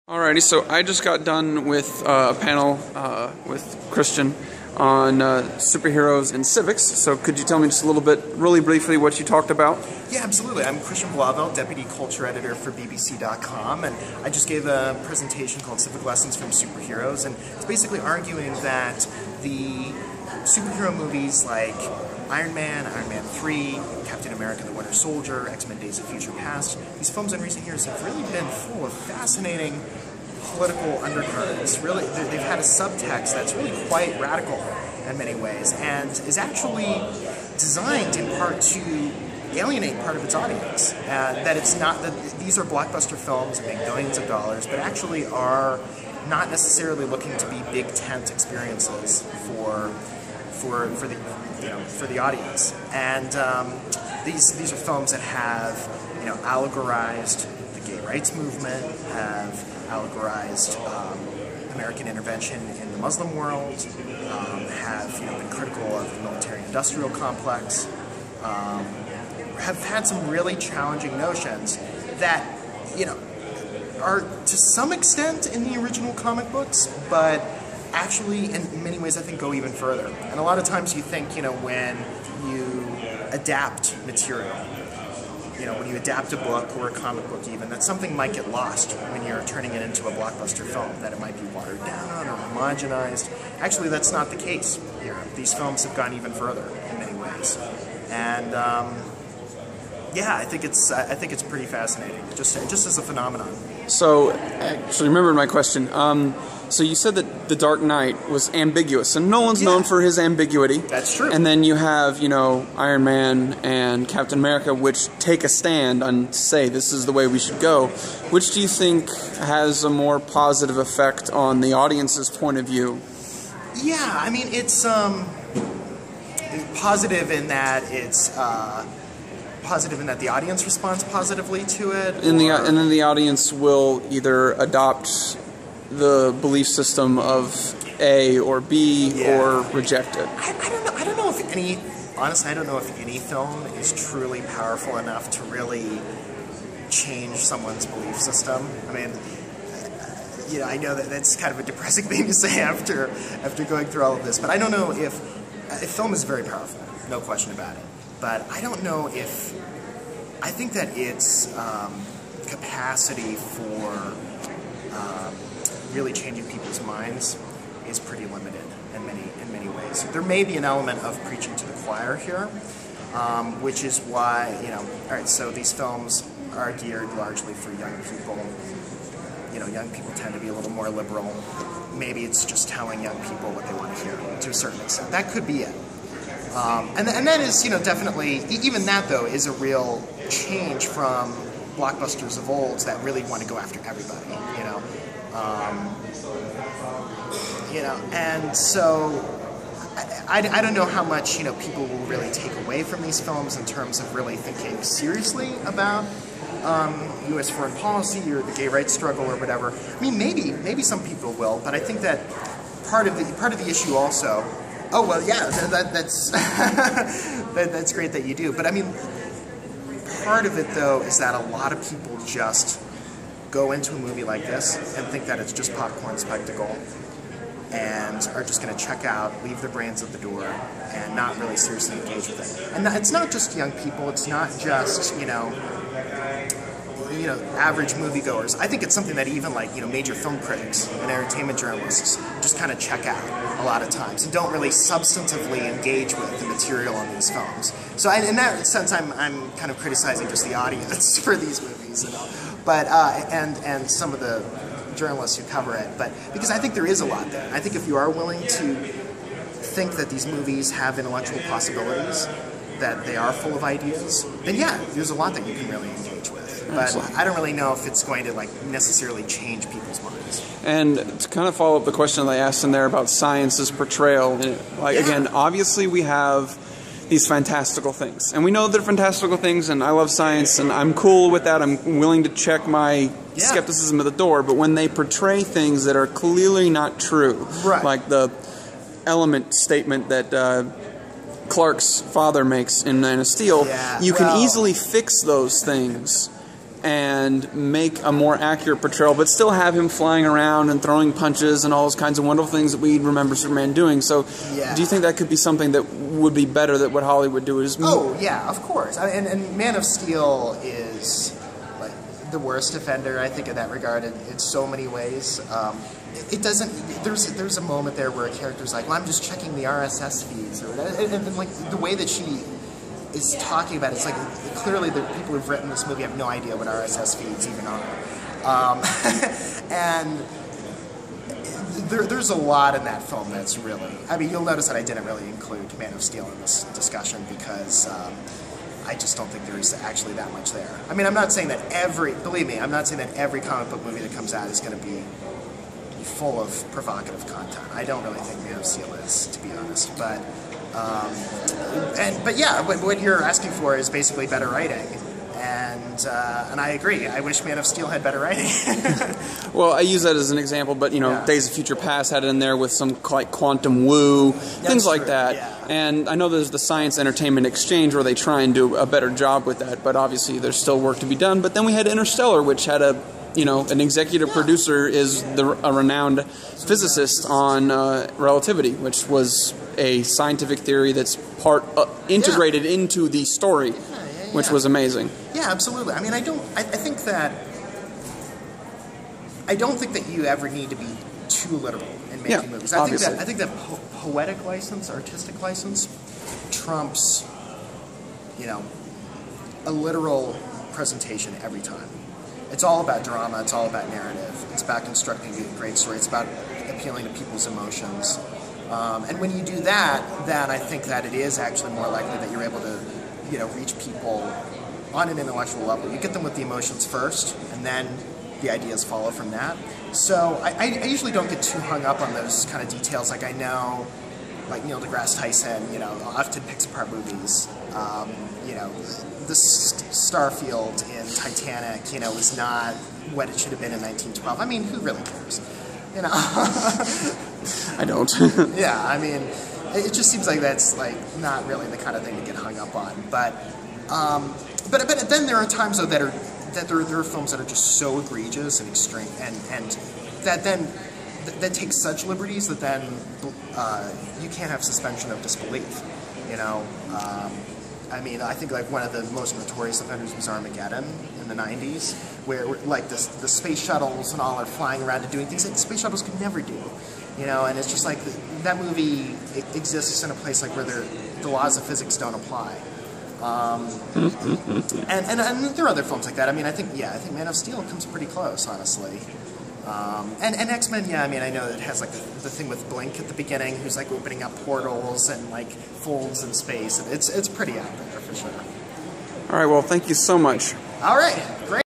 Alrighty, so I just got done with a panel with Christian on superheroes and civics. So could you tell me just a little bit, really briefly, what you talked about? Yeah, absolutely. I'm Christian Blauvelt, Deputy Culture Editor for BBC.com, and I just gave a presentation called Civic Lessons from Superheroes, and it's basically arguing that the superhero movies like Iron Man, Iron Man 3, Captain America the Winter Soldier, X-Men Days of Future Past, these films in recent years have really been full of fascinating political undercurrents. Really, they've had a subtext that's really quite radical in many ways, and is actually designed in part to alienate part of its audience. That it's not that these are blockbuster films that make billions of dollars, but actually are not necessarily looking to be big tent experiences for the audience. And these are films that have allegorized the gay rights movement, have allegorized American intervention in the Muslim world, have been critical of the military-industrial complex, have had some really challenging notions that are to some extent in the original comic books, but actually in many ways I think go even further. And a lot of times you think when you adapt material, when you adapt a book or a comic book even, that something might get lost when you're turning it into a blockbuster film, that it might be watered down or homogenized. Actually, that's not the case here. These films have gone even further in many ways. And yeah, I think it's pretty fascinating, just as a phenomenon. So, actually, remember my question. So you said that The Dark Knight was ambiguous, and Nolan's known for his ambiguity. That's true. And then you have, Iron Man and Captain America, which take a stand and say this is the way we should go. Which do you think has a more positive effect on the audience's point of view? Yeah, I mean, it's positive in that it's positive in that the audience responds positively to it, and then the audience will either adopt the belief system of A or B or reject it. I don't know if any, honestly, I don't know if any film is truly powerful enough to really change someone's belief system. I mean, I know that that's kind of a depressing thing to say after going through all of this, but I don't know if film is very powerful, no question about it. But I don't know if, I think that its capacity for really changing people's minds is pretty limited in many ways. There may be an element of preaching to the choir here, which is why, all right, so these films are geared largely for young people. Young people tend to be a little more liberal. Maybe it's just telling young people what they want to hear to a certain extent. That could be it. And that is, definitely, even that, though, is a real change from blockbusters of old that really want to go after everybody, and so I don't know how much, people will really take away from these films in terms of really thinking seriously about U.S. foreign policy or the gay rights struggle or whatever. I mean, maybe some people will, but I think that part of the issue also. Oh well, yeah, that's that's great that you do. But I mean, part of it though is that a lot of people just go into a movie like this and think that it's just popcorn spectacle, and are just going to check out, leave their brains at the door, and not really seriously engage with it. And it's not just young people. It's not just average moviegoers. I think it's something that even major film critics and entertainment journalists just kind of check out a lot of times and don't really substantively engage with the material on these films. So in that sense, I'm kind of criticizing just the audience for these movies, but and some of the journalists who cover it. But because I think there is a lot there. I think if you are willing to think that these movies have intellectual possibilities, that they are full of ideas, then yeah, there's a lot that you can really engage with. But I don't really know if it's going to necessarily change people's minds. And to kind of follow up the question that I asked in there about science's portrayal, again, obviously we have these fantastical things, and we know they're fantastical things, and I love science, and I'm cool with that. I'm willing to check my skepticism at the door. But when they portray things that are clearly not true, like the element statement that Clark's father makes in Man of Steel, you can easily fix those things and make a more accurate portrayal, but still have him flying around and throwing punches and all those kinds of wonderful things that we remember Superman doing. So, do you think that could be something that would be better that what Hollywood do is? Oh yeah, of course. And Man of Steel is like the worst offender, I think, in that regard in so many ways. It doesn't. There's a moment there where a character's like, "Well, I'm just checking the RSS feeds," or and like the way that she is talking about it, it's like clearly the people who've written this movie have no idea what RSS feeds even are. And there's a lot in that film that's really... I mean, you'll notice that I didn't really include Man of Steel in this discussion because I just don't think there's actually that much there. I mean, I'm not saying that believe me, I'm not saying that every comic book movie that comes out is going to be full of provocative content. I don't really think Man of Steel is, to be honest. But yeah, what you're asking for is basically better writing, and I agree. I wish Man of Steel had better writing. Well, I use that as an example, but you know, yeah. Days of Future Past had it in there with some like quantum woo, things like that. Yeah. And I know there's the Science Entertainment Exchange where they try and do a better job with that, but obviously there's still work to be done. But then we had Interstellar, which had an executive producer is a renowned physicist on relativity, which was a scientific theory that's integrated into the story, which was amazing. Yeah, absolutely. I mean, I don't think that you ever need to be too literal in making movies. I think that poetic license, artistic license, trumps, a literal presentation every time. It's all about drama, it's all about narrative, it's about constructing a great story, it's about appealing to people's emotions. And when you do that, then I think that it is actually more likely that you're able to, reach people on an intellectual level. You get them with the emotions first, and then the ideas follow from that. So I usually don't get too hung up on those kind of details. Like I know, like Neil deGrasse Tyson, often picks apart movies. The Starfield in Titanic, was not what it should have been in 1912. I mean, who really cares? I don't. Yeah, I mean, it just seems like that's like not really the kind of thing to get hung up on. But then there are times though that there are films that are just so egregious and extreme, and that takes such liberties that then you can't have suspension of disbelief. I mean, I think like one of the most notorious offenders was Armageddon in the 90s, where like the space shuttles and all are flying around and doing things that space shuttles could never do, and it's just like that movie exists in a place like where the laws of physics don't apply. And there are other films like that. I mean, I think Man of Steel comes pretty close, honestly. And X-Men, I mean, I know it has like the thing with Blink at the beginning, who's like opening up portals and like folds in space. It's pretty out there for sure. All right, well, thank you so much. All right, great.